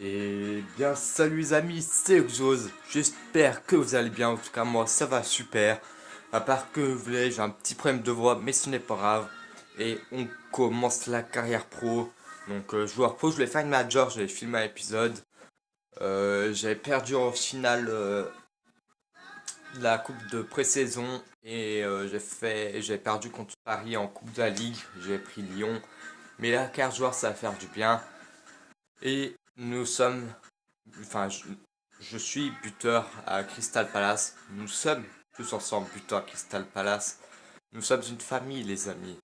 Et bien salut les amis, c'est Exos. J'espère que vous allez bien. En tout cas moi ça va super. À part que vous voulez, j'ai un petit problème de voix, mais ce n'est pas grave. Et on commence la carrière pro. Donc joueur pro, je voulais faire une major, j'avais filmé un épisode. J'avais perdu en finale la coupe de pré-saison et j'ai perdu contre Paris en coupe de la ligue. J'ai pris Lyon. Mais la carrière joueur ça va faire du bien. Et nous sommes enfin, je suis buteur à Crystal Palace. Nous sommes tous ensemble buteurs à Crystal Palace. Nous sommes une famille, les amis.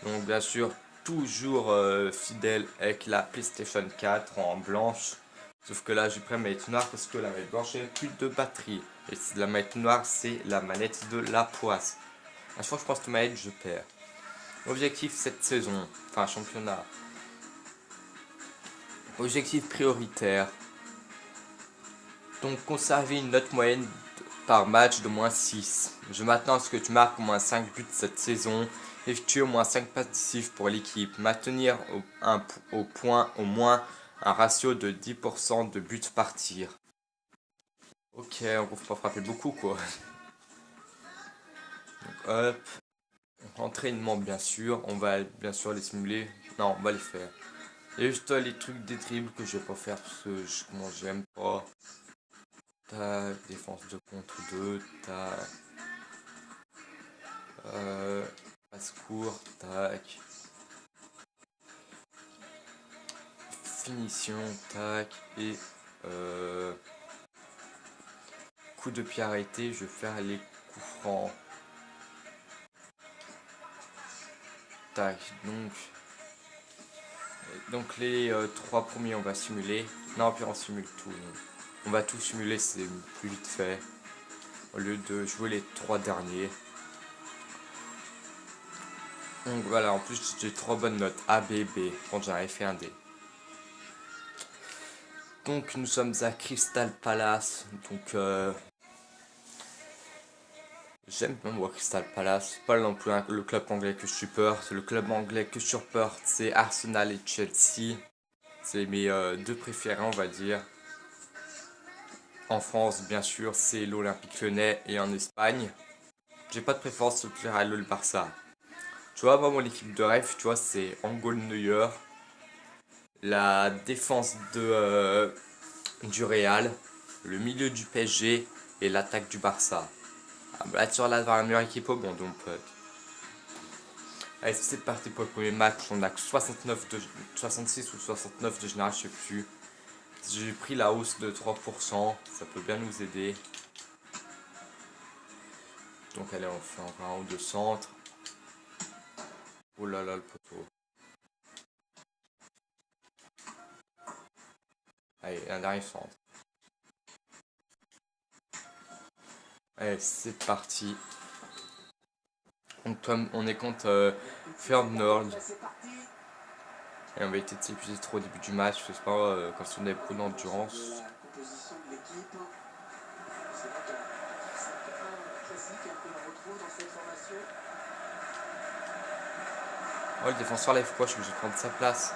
Donc, bien sûr, toujours fidèle avec la PlayStation 4 en blanche. Sauf que là, j'ai pris la manette noire parce que la manette blanche, n'a plus de batterie. Et la manette noire, c'est la manette de la poisse. À chaque fois que je prends cette manette, je perds. Objectif cette saison, enfin championnat. Objectif prioritaire. Donc conserver une note moyenne par match de moins 6. Je m'attends à ce que tu marques au moins 5 buts cette saison. Effectuer au moins 5 passes décisives pour l'équipe. Maintenir au point au moins un ratio de 10% de buts par tir. Ok, on ne peut pas frapper beaucoup quoi. Donc, hop. Entraînement bien sûr. On va bien sûr les simuler. Non, on va les faire. Il y a juste les trucs des dribbles que je vais pas faire parce que j'aime pas. Tac, défense de contre 2, tac. Passe court, tac. Finition, tac. Et coup de pied arrêté, je vais faire les coups francs. Tac, donc les trois premiers on va simuler. Non, puis on simule tout. On va tout simuler, c'est plus vite fait. Au lieu de jouer les trois derniers. Donc voilà, en plus j'ai trois bonnes notes A, B, B quand j'avais fait un D. Donc nous sommes à Crystal Palace. Donc j'aime bien voir Crystal Palace. C'est pas non plus le club anglais que je supporte. Le club anglais que je supporte, c'est Arsenal et Chelsea. C'est mes deux préférés, on va dire. En France, bien sûr, c'est l'Olympique Lyonnais et en Espagne. J'ai pas de préférence sur le Real ou le Barça. Tu vois, moi, mon équipe de rêve, tu vois, c'est Angol Neuer, la défense du Real, le milieu du PSG et l'attaque du Barça. Ah, bah, là, sur la meilleure équipe au monde, mon pote. Allez, c'est parti pour le premier match. On a que 66 ou 69 de général, je sais plus. J'ai pris la hausse de 3%, ça peut bien nous aider. Donc allez, on fait encore un ou deux centres. Oh là là, le poteau. Allez, un dernier centre. Allez, c'est parti. Donc on est contre Fernand. Et on va éviter de s'épuiser trop au début du match, parce que c'est pas comme si on avait beaucoup d'endurance. Oh, le défenseur lève quoi, je suis obligé de prendre sa place.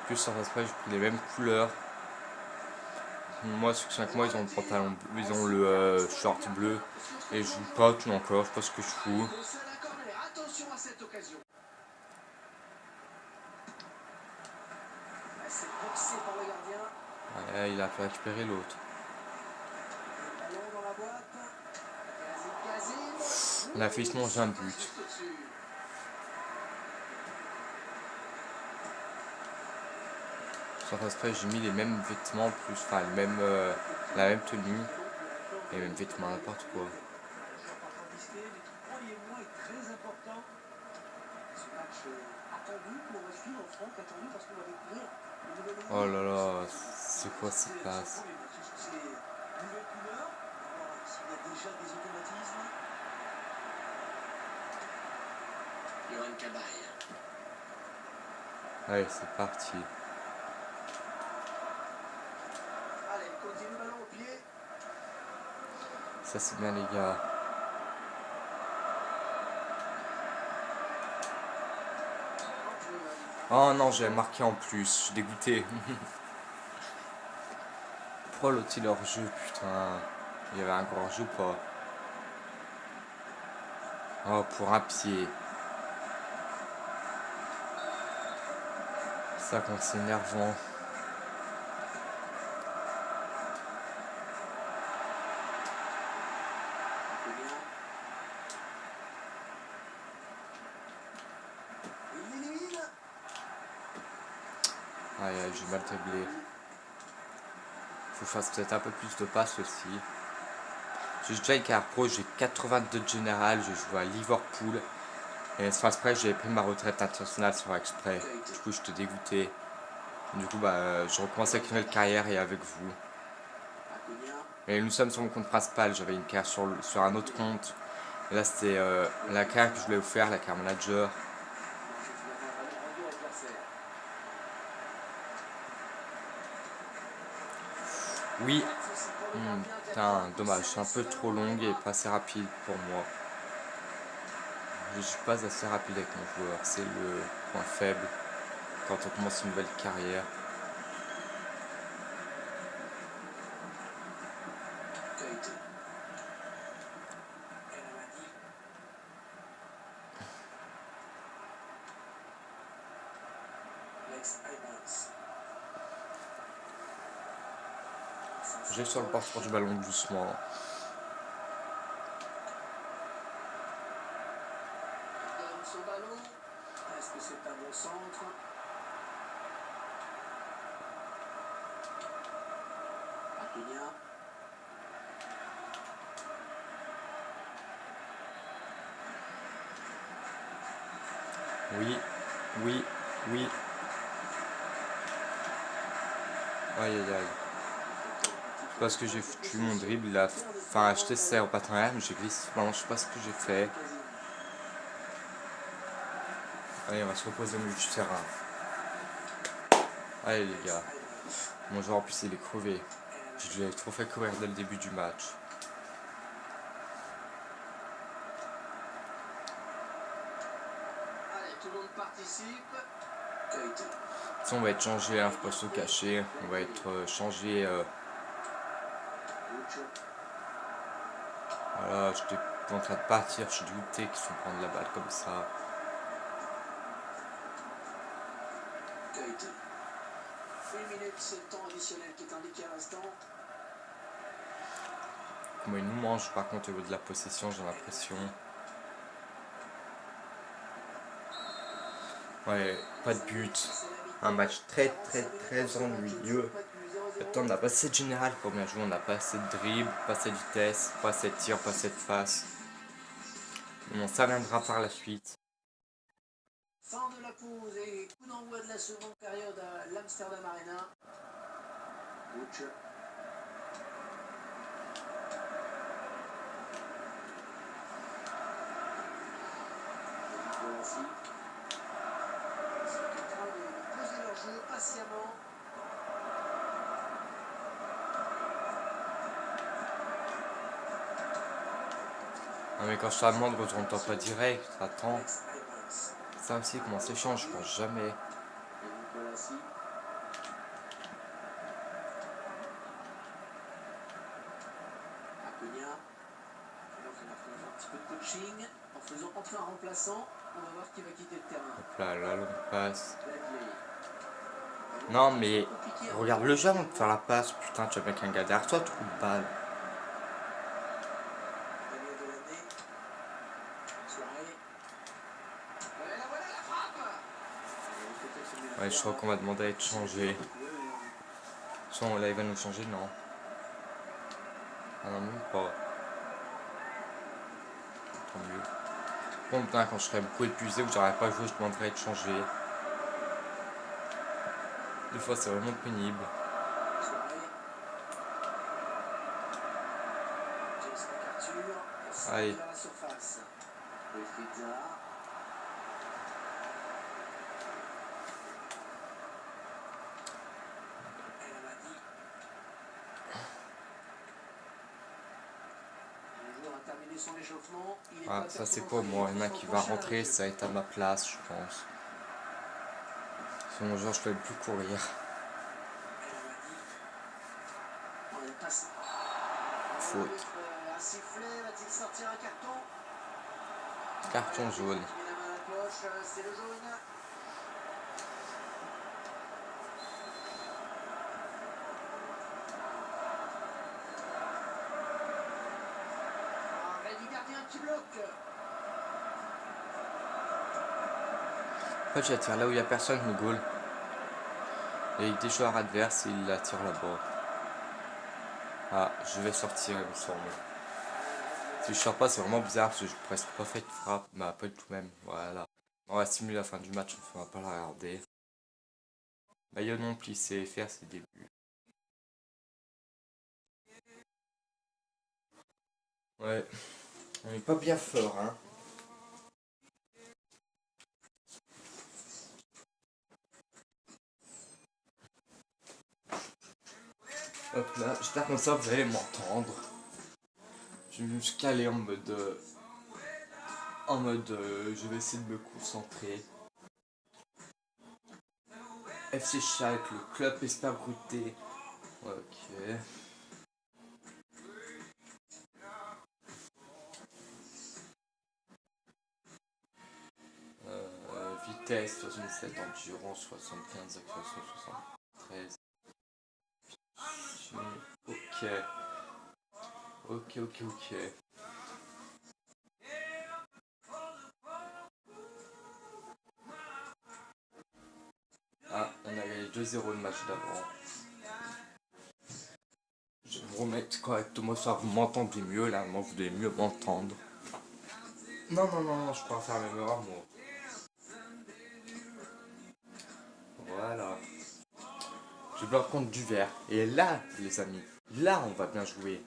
Plus sur face j'ai pris les mêmes couleurs. Moi, ceux qui sont avec moi, ils ont le pantalon bleu, ils ont le short bleu. Et je joue pas tout encore, je sais pas ce que je fous. Ouais, il a fait récupérer l'autre. On a fait se manger un but. Sur face j'ai mis les mêmes vêtements plus, enfin la même tenue. Les mêmes vêtements, n'importe quoi. Oh là là, c'est quoi cette passe? Allez, c'est parti. Ça c'est bien les gars. Oh non, j'ai marqué en plus, je suis dégoûté. Pourquoi l'autre il est hors jeu, putain. Il y avait un hors jeu ou pas? Oh, pour un pied. Ça quand c'est énervant. Aïe aïe, j'ai mal dribblé. Faut que je fasse peut-être un peu plus de passes aussi. J'ai déjà une carrière pro, j'ai 82 de général, je joue à Liverpool. Et sans exprès, j'ai pris ma retraite internationale sur exprès. Du coup, je te dégoûté. Du coup, je recommence avec une nouvelle carrière et avec vous. Et nous sommes sur mon compte principal, j'avais une carrière sur un autre compte. Et là, c'était la carrière que je voulais vous faire, la carrière manager. Oui, putain, dommage, c'est un peu trop longue et pas assez rapide pour moi. Je suis pas assez rapide avec mon joueur, c'est le point faible quand on commence une nouvelle carrière. J'ai sur le porteur du ballon doucement. Oui, oui, oui. Aïe aïe aïe. Parce que j'ai foutu mon dribble là. Enfin, je t'essaie en partenariat, mais j'ai glissé. Non, je sais pas ce que j'ai fait. Allez, on va se reposer au milieu du terrain. Allez les gars. Mon joueur en plus il est crevé. Je lui ai trop fait courir dès le début du match. Si on va être changé, hein, faut pas se cacher. On va être changé. Voilà, j'étais en train de partir, je suis dégoûté qu'ils se font prendre la balle comme ça. Comment ils nous mangent par contre au niveau de la possession, j'ai l'impression. Ouais, pas de but. Un match très très très ennuyeux. Attends, on n'a pas assez de général pour bien jouer, on n'a pas assez de dribble, pas assez de vitesse, pas assez de tir, pas assez de passe. Bon, ça viendra par la suite. Fin de la pause et coup d'envoi de la seconde période à l'Amsterdam Arena. Butcher. Nicolas. Ils sont en train de poser leur jeu patiemment. Non mais quand je te demande, retourne-toi pas direct, attends. Ça aussi, comment c'est chiant, je pense jamais. Un petit peu de coaching en faisant entrer un remplaçant. On va voir qui va quitter le terrain. Hop là, la longue passe. Bradley. Non mais regarde le jeu avant de faire la passe, putain, tu as bien qu'un gars derrière toi, trou de balle. Daniel Delaney. Soirée. La voilà la frappe. Ouais, je crois qu'on va demander à être changé. Son, là, il va nous changer, non. Ah non, même pas. Tant mieux. Bon, putain, quand je serai beaucoup épuisé ou j'arrive pas à jouer, je demanderai à être changé. Des fois, c'est vraiment pénible. Allez. Ah, ça c'est quoi moi? Il y en a qui va rentrer, ça va être à ma place, je pense. Sinon, genre, je peux même plus courir. On est passé. Faute. Un sifflet, va-t-il sortir un carton? Carton jaune. Qui met la main à la poche, c'est le jaune. Arrêt du gardien qui bloque. En fait, j'attire là où il n'y a personne, le goal. Et avec des joueurs adverses, il attire là-bas. Ah, je vais sortir, il me semble. Si je sors pas, c'est vraiment bizarre parce que je presque pas fait de frappe. Bah, pas du tout même. Voilà. On va simuler la fin du match, on va pas la regarder. Bayonne non plus, c'est faire ses débuts. Ouais, on est pas bien fort, hein. Hop là, j'espère comme ça vous allez m'entendre. Je vais me caler en mode, je vais essayer de me concentrer. FC Schalke, le club espère Brûté. Ok. Vitesse 67, endurance 75, accélération 73. Ok. Ok. Ah, on a gagné 2-0 le match d'avant. Je vais me remettre correctement, ça vous m'entendez mieux là, moi vous devez mieux m'entendre. Non, je pourrais faire mes erreurs moi. Voilà. Je bloque contre du vert. Et là, les amis, là on va bien jouer.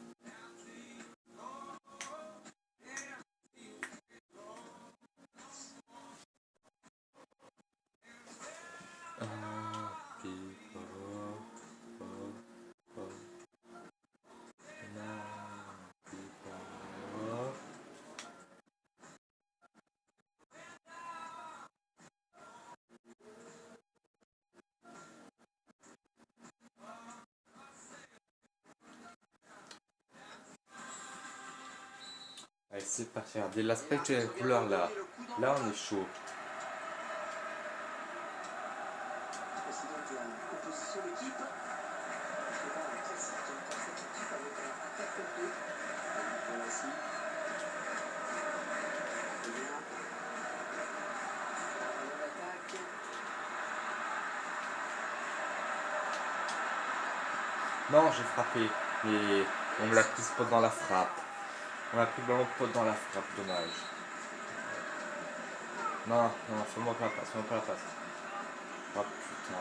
Allez, c'est parti. Regardez l'aspect de la couleur là. Là, on est chaud. Voici donc la composition d'équipe. C'est pas un classique, une parfaite équipe avec un 4-4-2. Voilà ici. Très bien. On attaque. Non, j'ai frappé. Mais on me l'a prise pendant la frappe. On l'a pris ballon pendant la frappe, dommage. Non, fais-moi pas la passe, fais-moi pas la passe. Oh putain.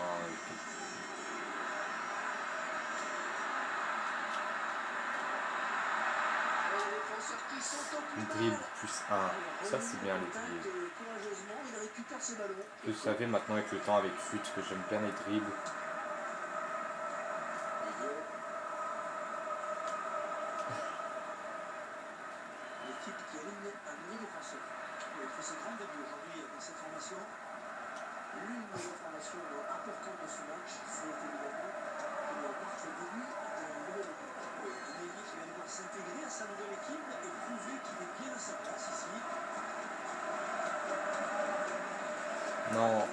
Les défenseurs qui sont au plus Une bas. dribble plus 1. Ça, c'est bien les dribbles. Courageusement, il récupère ce ballon. Vous savez maintenant avec le temps, avec FUT, que j'aime bien les dribbles. L'équipe qui aligne un nouveau défenseur. Il fait ses grands débuts aujourd'hui dans cette formation. L'une des informations importantes de ce match, c'est évidemment qu'il marque le début d'un nouvel équipe. Guinée qui va devoir s'intégrer à sa nouvelle équipe et prouver qu'il est bien à sa place ici. Non,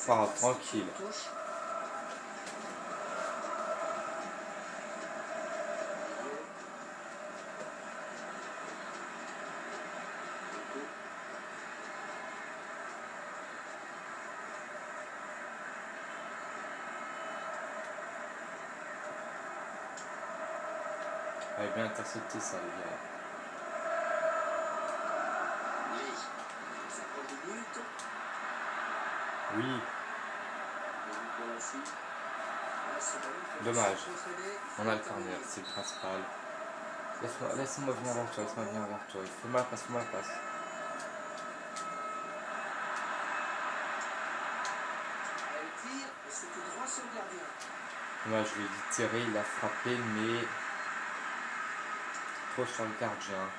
pas tranquille. Elle est bien intercepté ça, les gars. Oui. Dommage. On a le corner, c'est le principal. Laisse-moi venir vers toi, Fais-moi la passe. Moi, je lui ai dit tirer, il a frappé, mais trop sur le gardien.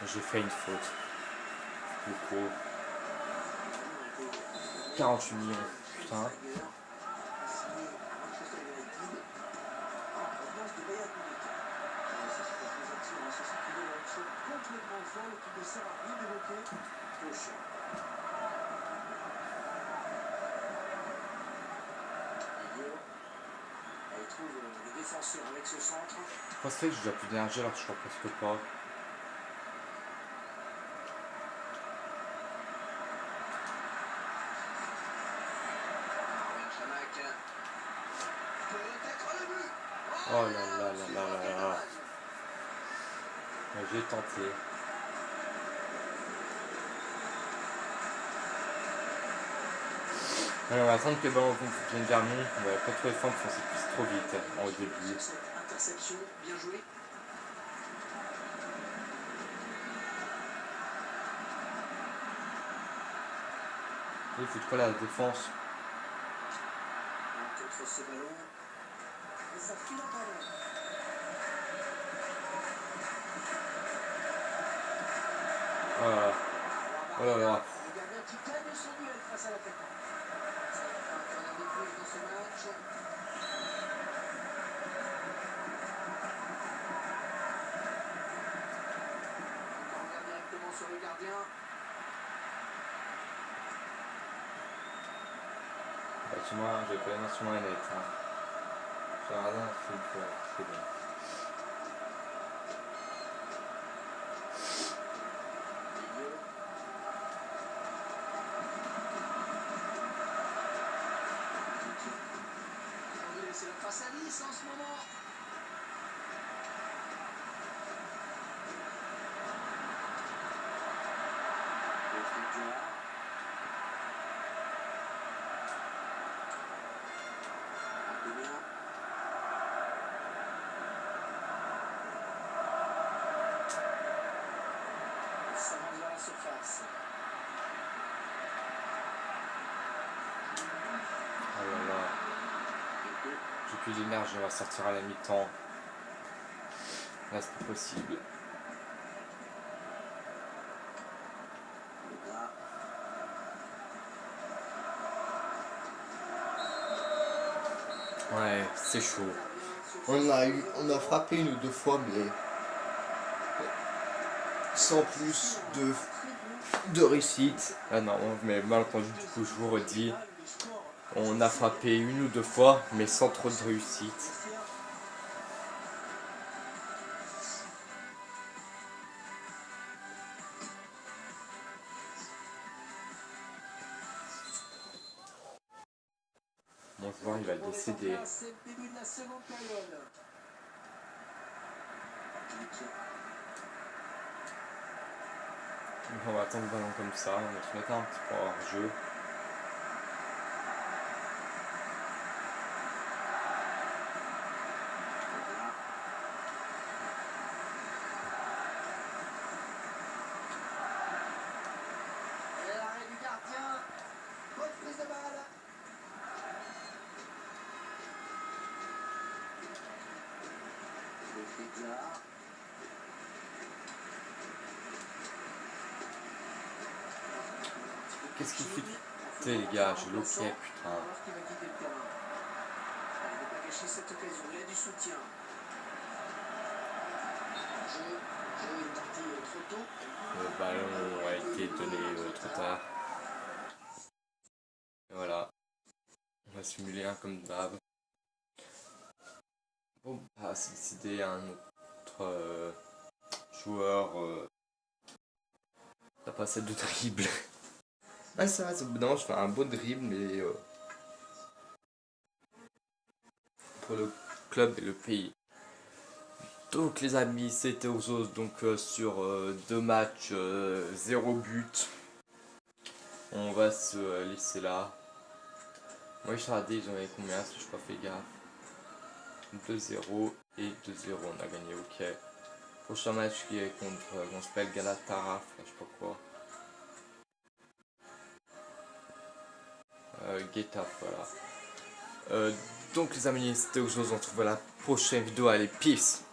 J'ai fait une faute. Du coup, 48 millions. Putain. Complètement folle qui ne sert à rien d'évoquer. Gauche. Elle trouve le défenseur avec ce centre. Je pensais que j'ai déjà plus d'énergie alors que je crois presque pas. Oh là là là là là là. J'ai tenté. Alors, on va attendre que le ballon vienne vers nous. On va pas trop défendre parce qu'on s'épuise trop vite au début. Interception, bien joué. Il faut quoi la défense? Contre ce ballon. Et ça file en ballon. Oh là là. Oh là là. Le gardien qui gagne son duel face à l'attaquant. Ça va faire un corner de plus dans ce match. On regarde directement sur le gardien. Bah, tu vois, j'ai pas une sur ma net. Hein. J'ai regardé un film, c'est bon. C'est la face à Nice en ce moment. Ça rentre vers la surface. Oh là là. J'ai plus d'énergie, on va sortir à la mi-temps. Là, c'est pas possible. Ouais, c'est chaud. On a frappé une ou deux fois, mais sans plus de réussite. Ah non, mais mal entendu, du coup, je vous redis. On a frappé une ou deux fois, mais sans trop de réussite. Mon joueur, il va décéder. C'est le début de la seconde période. On va attendre le ballon comme ça, on va se mettre un petit peu hors jeu. Et l'arrêt du gardien. Bonne prise de balle. Qu'est-ce qu'il fait les gars, j'ai loqué, putain. Alors qu'il va quitter le terrain. Il ne pas gâcher cette occasion, il a du soutien. Jeu est parti trop tôt. Le ballon a été donné trop tard. Et voilà. On va simuler un comme d'hab. Bon, bah, c'est décidé un autre joueur n'a pas assez de dribble. Ah ça va, au bout d'un moment je fais un beau dribble, mais pour le club et le pays. Donc les amis, c'était Orzos, donc sur 2 matchs, 0 but. On va se laisser là. Moi je regardé, ils ont gagné combien si je n'ai pas fait gaffe. 2-0 et 2-0, on a gagné, ok. Prochain match qui est contre, on s'appelle Galatasaray, je sais pas quoi. Getafe, voilà. Donc les amis, c'était Orzos, on se retrouve à la prochaine vidéo, allez, peace!